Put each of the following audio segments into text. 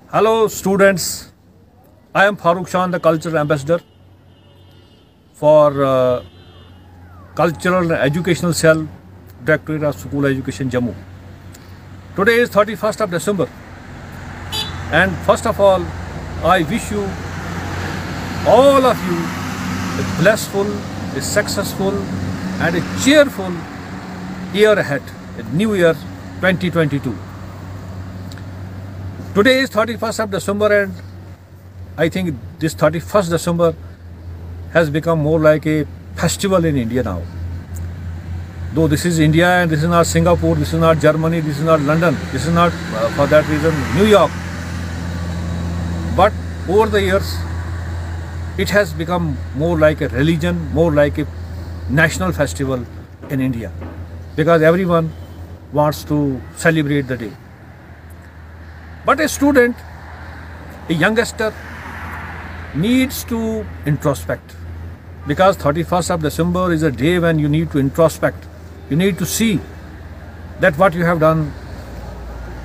Hello students, I am Farooq Shan, the Cultural Ambassador for Cultural and Educational Cell, Directorate of School Education, Jammu. Today is 31st of December, and first of all, I wish you, all of you, a blissful, a successful and a cheerful year ahead, a new year 2022. Today is 31st of December, and I think this 31st December has become more like a festival in India now. Though this is India and this is not Singapore, this is not Germany, this is not London, this is not for that reason New York. But over the years, it has become more like a religion, more like a national festival in India, because everyone wants to celebrate the day. But a student, a youngster, needs to introspect, because 31st of December is a day when you need to introspect. You need to see that what you have done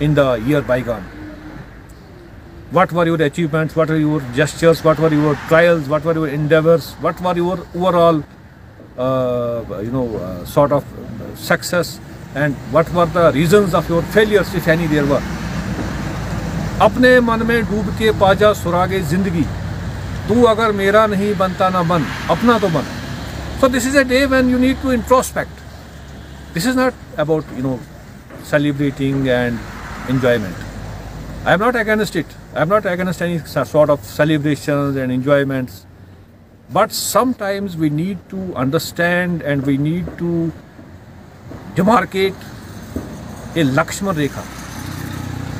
in the year bygone. What were your achievements, what were your gestures, what were your trials, what were your endeavors, what were your overall sort of success, and what were the reasons of your failures, if any there were. अपने मन में डूब के पाजा सुरागे जिंदगी, तू अगर मेरा नहीं बनता ना बन, अपना तो बन. So this is a day when you need to introspect. This is not about celebrating and enjoyment. I am not against it. I am not against any sort of celebrations and enjoyments. But sometimes we need to understand and we need to demarcate a Lakshman Rekha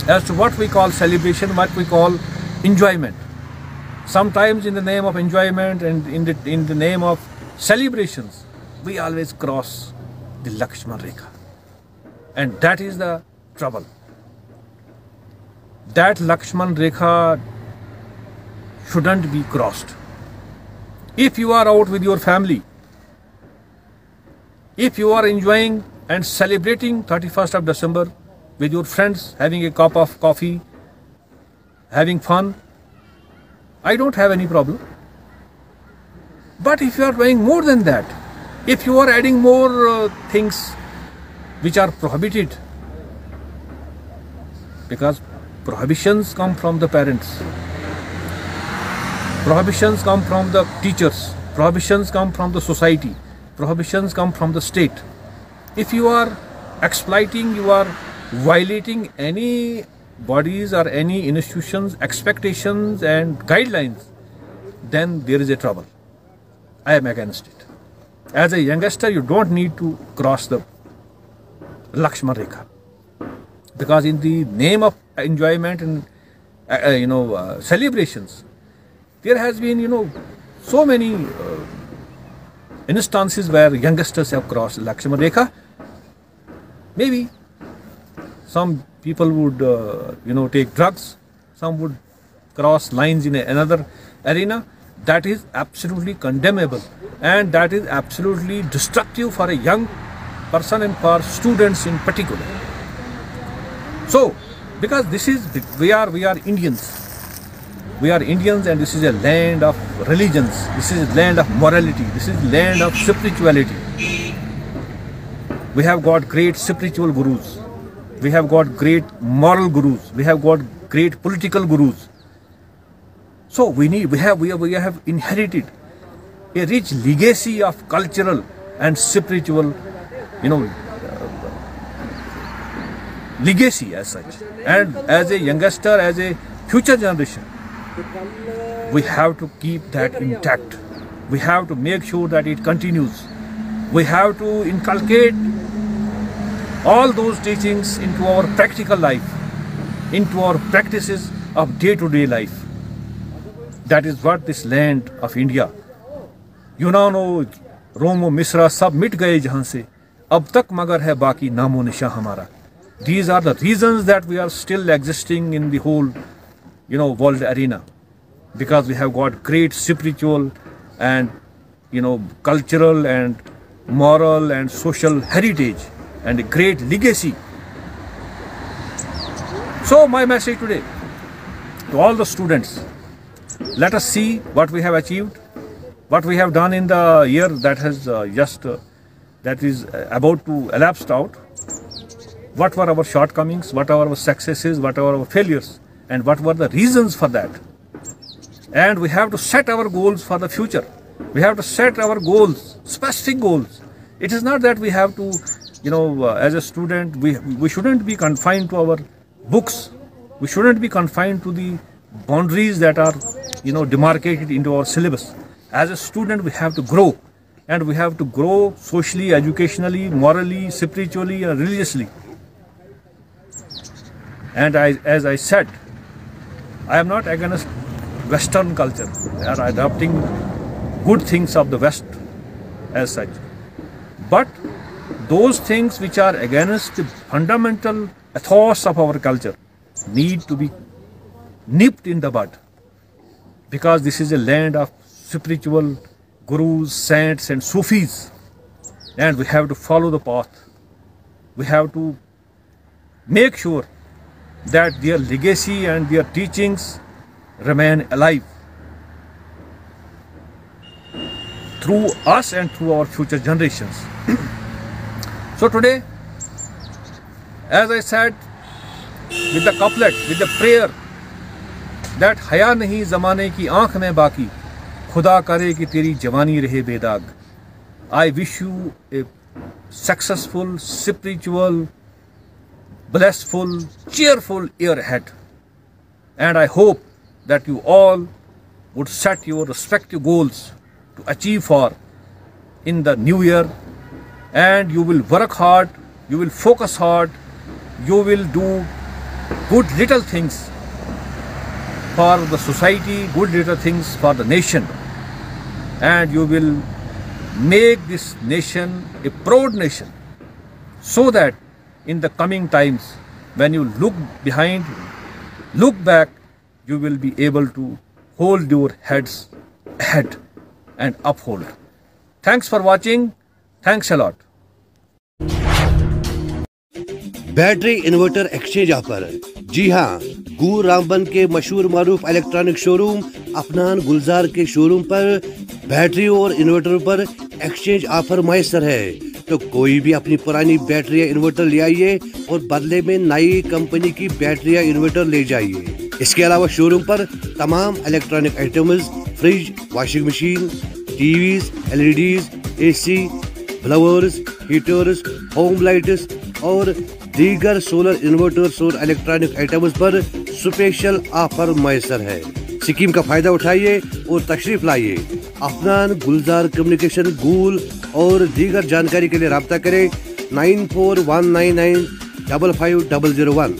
as to what we call celebration, what we call enjoyment. Sometimes in the name of enjoyment and in the name of celebrations, we always cross the Lakshman Rekha. And that is the trouble. That Lakshman Rekha shouldn't be crossed. If you are out with your family, if you are enjoying and celebrating 31st of December with your friends, having a cup of coffee, having fun, I don't have any problem. But if you are doing more than that, if you are adding more things which are prohibited, because prohibitions come from the parents, prohibitions come from the teachers, prohibitions come from the society, prohibitions come from the state. If you are exploiting, you are violating any bodies or any institutions' expectations and guidelines, then there is a trouble. I am against it. As a youngster, you don't need to cross the Lakshman Rekha, because in the name of enjoyment and celebrations, there has been so many instances where youngsters have crossed Lakshman Rekha. Maybe some people would take drugs, some would cross lines in another arena. That is absolutely condemnable, and that is absolutely destructive for a young person and for students in particular. So, because we are Indians. We are Indians, and this is a land of religions. This is a land of morality. This is a land of spirituality. We have got great spiritual gurus. We have got great moral gurus. We have got great political gurus. So we have inherited a rich legacy of cultural and spiritual, legacy as such. And as a youngster, as a future generation, we have to keep that intact. We have to make sure that it continues. We have to inculcate all those teachings into our practical life, into our practices of day-to-day life. That is what this land of India, यूनानो, रोमो, मिस्रा सब मिट गए जहां से, अब तक मगर है बाकी नामो निशां हमारा. These are the reasons that we are still existing in the whole, world arena, because we have got great spiritual and, cultural and moral and social heritage and a great legacy. So my message today, to all the students. Let us see what we have achieved, what we have done in the year that has that is about to elapsed out. What were our shortcomings, what are our successes, what are our failures, and what were the reasons for that. And we have to set our goals for the future. We have to set our goals, specific goals. It is not that we have to, as a student, we shouldn't be confined to our books. We shouldn't be confined to the boundaries that are, demarcated into our syllabus. As a student, we have to grow. And we have to grow socially, educationally, morally, spiritually, and religiously. And as I said, I am not against Western culture. They are adopting good things of the West as such. But those things which are against the fundamental ethos of our culture need to be nipped in the bud. Because this is a land of spiritual gurus, saints and Sufis. And we have to follow the path. We have to make sure that their legacy and their teachings remain alive through us and through our future generations. So today, as I said, with the couplet, with the prayer, that हया नहीं ज़माने की आँख में बाकी, खुदा करे कि तेरी जवानी रहे बेदाग. I wish you a successful, spiritual, blissful, cheerful year ahead. And I hope that you all would set your respective goals to achieve for in the new year, and you will work hard, you will focus hard, you will do good little things for the society, good little things for the nation, and you will make this nation a proud nation, so that in the coming times, when you look behind, look back, you will be able to hold your heads ahead and uphold. Thanks for watching. Thanks a lot. Battery inverter exchange offer. जी हाँ, गूर रामबन के मशहूर मारूफ electronic showroom Afnan Gulzar के showroom पर battery और inverter पर exchange offer मैसर है. तो कोई भी अपनी पुरानी बैटरी या इन्वर्टर ले आइए और बदले में नई कंपनी की बैटरी या इन्वर्टर ले जाइए. इसके अलावा शोरूम पर तमाम electronic items, fridge, washing machine, TVs, LEDs, AC, blowers, heaters, home lights और दीगर सोलर इन्वर्टर्स और इलेक्ट्रॉनिक आइटम्स पर स्पेशल ऑफर मैसर है. स्कीम का फायदा उठाइए और तशरीफ लाइए. अफनान गुलजार कम्युनिकेशन गूल और दीगर जानकारी के लिए राब्ता करें 9419955001.